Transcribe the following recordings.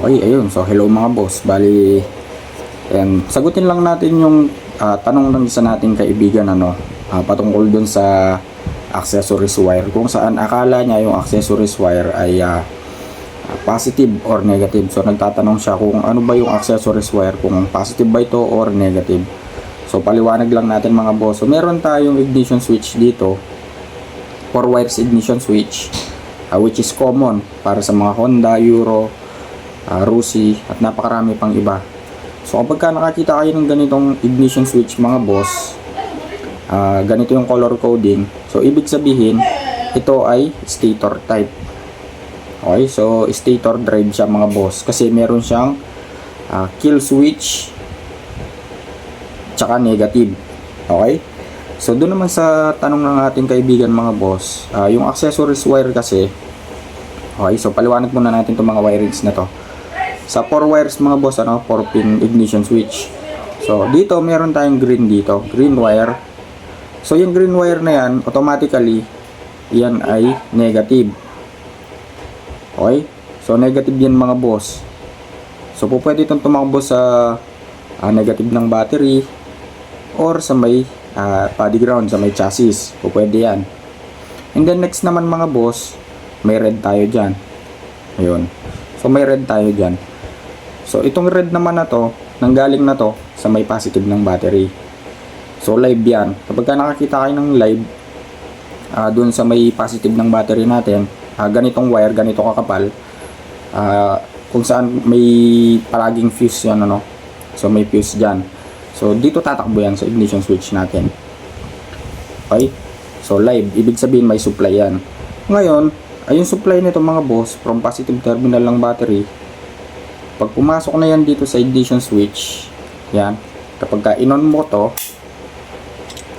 Okay, ayun. So, hello mga boss. Bali, ayan, sagutin lang natin yung tanong ng isa nating kaibigan, patungkol dun sa accessories wire. Kung saan akala niya yung accessories wire ay positive or negative. So, nagtatanong siya kung ano ba yung accessories wire, kung positive ba ito or negative. So, paliwanag lang natin mga boss. So, meron tayong ignition switch dito. 4 wires ignition switch, which is common para sa mga Honda, Euro, Rusi at napakarami pang iba. So kapag nakakita kayo ng ganitong ignition switch mga boss, ganito yung color coding. So ibig sabihin ito ay stator type. Okay, so stator drive siya mga boss kasi meron siyang kill switch tsaka negative. Okay, so doon naman sa tanong ng ating kaibigan mga boss, yung accessories wire kasi, okay, so paliwanag muna natin itong mga wirings na to. Sa 4 wires mga boss, 4 pin ignition switch. So dito meron tayong green dito, green wire. So yung green wire na yan, automatically yan ay negative. Okay, so negative yan mga boss. So po pwede itong tumakbo sa negative ng battery or sa may body ground, sa may chassis. Po pwede yan. And then next naman mga boss, may red tayo dyan. Ayun, so may red tayo dyan. So itong red naman na to, nanggaling na to sa may positive ng battery. So live yan. Kapag nakakita kayo ng live dun sa may positive ng battery natin, ganitong wire, ganito kakapal, kung saan may palaging fuse yan, so may fuse dyan. So dito tatakbo yan sa ignition switch natin. Okay, so live, ibig sabihin may supply yan. Ngayon, ayun supply nito mga boss from positive terminal ng battery. Pag pumasok na yan dito sa ignition switch, yan, kapag ka-in-on mo to,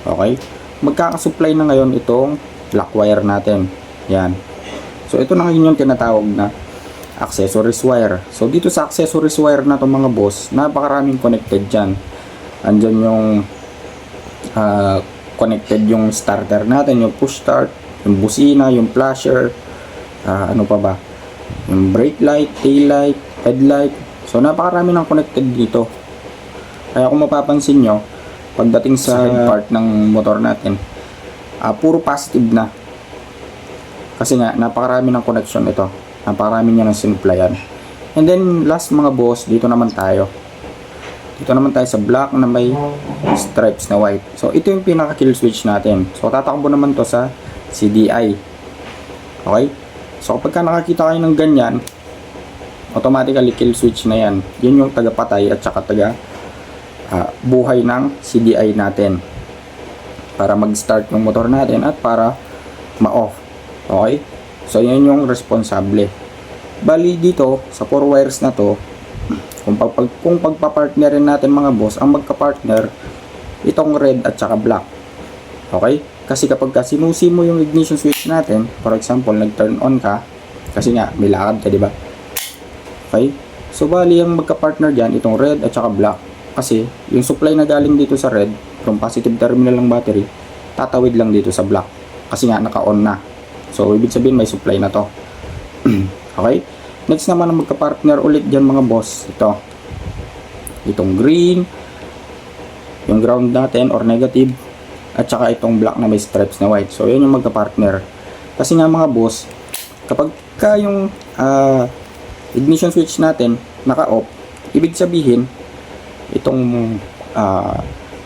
okay, magkakasupply na ngayon itong black wire natin. Yan. So ito na ngayon yung tinatawag na accessories wire. So dito sa accessories wire na to mga boss, napakaraming connected dyan. Andyan yung connected yung starter natin, yung push start, yung busina, yung flasher, ano pa ba, yung brake light, tail light, headlight. So napakarami ng connected dito. Kaya kung mapapansin nyo, pagdating sa part ng motor natin, puro positive na. Kasi nga napakarami ng connection ito. Napakarami niya ng sinuplayan. And then last mga boss, dito naman tayo. Dito naman tayo sa black na may stripes na white. So ito yung pinaka kill switch natin. So tatakbo naman to sa CDI. Okay? So kapag nakakita kayo ng ganyan, automatically kill switch na yan. Yun yung taga-patay at saka buhay ng CDI natin para mag-start yung motor natin at para ma-off. Okay? So yan yung responsable. Bali dito sa 4 wires na to, kung pagpa-partnerin natin mga boss, ang magka-partner itong red at saka black. Okay? Kasi kapag sinusi mo yung ignition switch natin, for example, nag-turn on ka, kasi nga may lakad ka, di ba? Okay? So bali ang magka-partner dyan, itong red at saka black. Kasi yung supply na galing dito sa red, from positive terminal ng battery, tatawid lang dito sa black. Kasi nga naka-on na. So ibig sabihin may supply na to. Okay? Next naman ang magka-partner ulit dyan mga boss, ito. Itong green, yung ground natin or negative, at saka itong black na may stripes na white. So yan yung magka-partner. Kasi nga mga boss, kapag yung ignition switch natin naka-off, ibig sabihin itong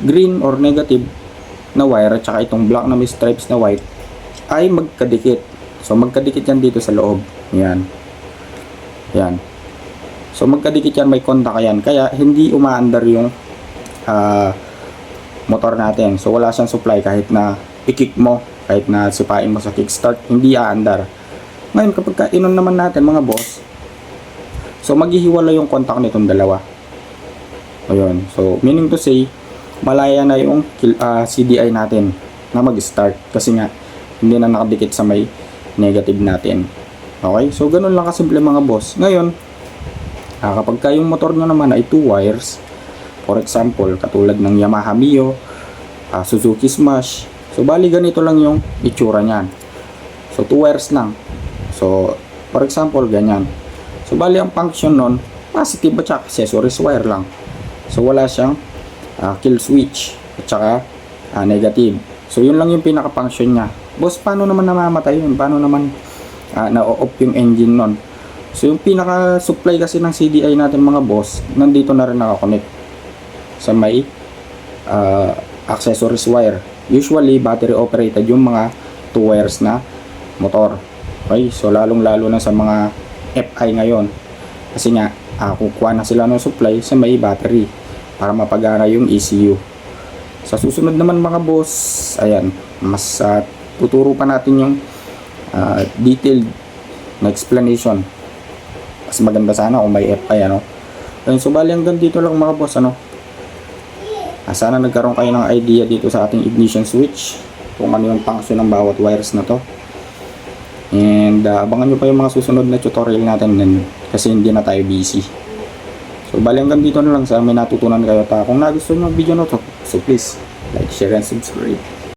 green or negative na wire at saka itong black na may stripes na white ay magkadikit. So magkadikit yan dito sa loob. Yan. Yan. So magkadikit yan, may contact yan. Kaya hindi umaandar yung motor natin. So wala siyang supply kahit na i-kick mo, kahit na sipain mo sa kickstart, hindi aandar. Ngayon kapag in-on naman natin mga boss, so maghihiwala yung contact nitong dalawa. Ayun. So meaning to say, malaya na yung CDI natin na mag-start kasi nga hindi na nakadikit sa may negative natin. Okay? So ganun lang kasimple mga boss. Ngayon, kapag yung motor nyo naman ay 2 wires, for example, katulad ng Yamaha Mio, Suzuki Smash, so bali ganito lang yung itsura nyan. So 2 wires lang. So for example, ganyan. So bali ang function nun, positive at saka accessories wire lang. So wala siyang kill switch at saka negative. So yun lang yung pinaka-function niya. Boss, paano naman namamatay yun? Paano naman na-off yung engine nun? So yung pinaka-supply kasi ng CDI natin mga boss, nandito na rin nakakonect sa may accessories wire. Usually battery operated yung mga 2 wires na motor. Okay, so lalong lalo na sa mga FI ngayon, kasi nga kukuha na sila ng supply sa may battery para mapagana yung ECU. Sa susunod naman mga boss, ayan, mas tuturo pa natin yung detailed na explanation. Mas maganda sana kung may FI, ano. Ayun, so bali hanggang dito lang mga boss, ano. Sana nagkaroon kayo ng idea dito sa ating ignition switch, kung ano yung function ng bawat wires na to. And abangan nyo pa yung mga susunod na tutorial natin din, kasi hindi na tayo busy. So bali hanggang dito na lang, sa may natutunan kayo. Kung nagustuhan nyo ang video na to, so please like, share, and subscribe.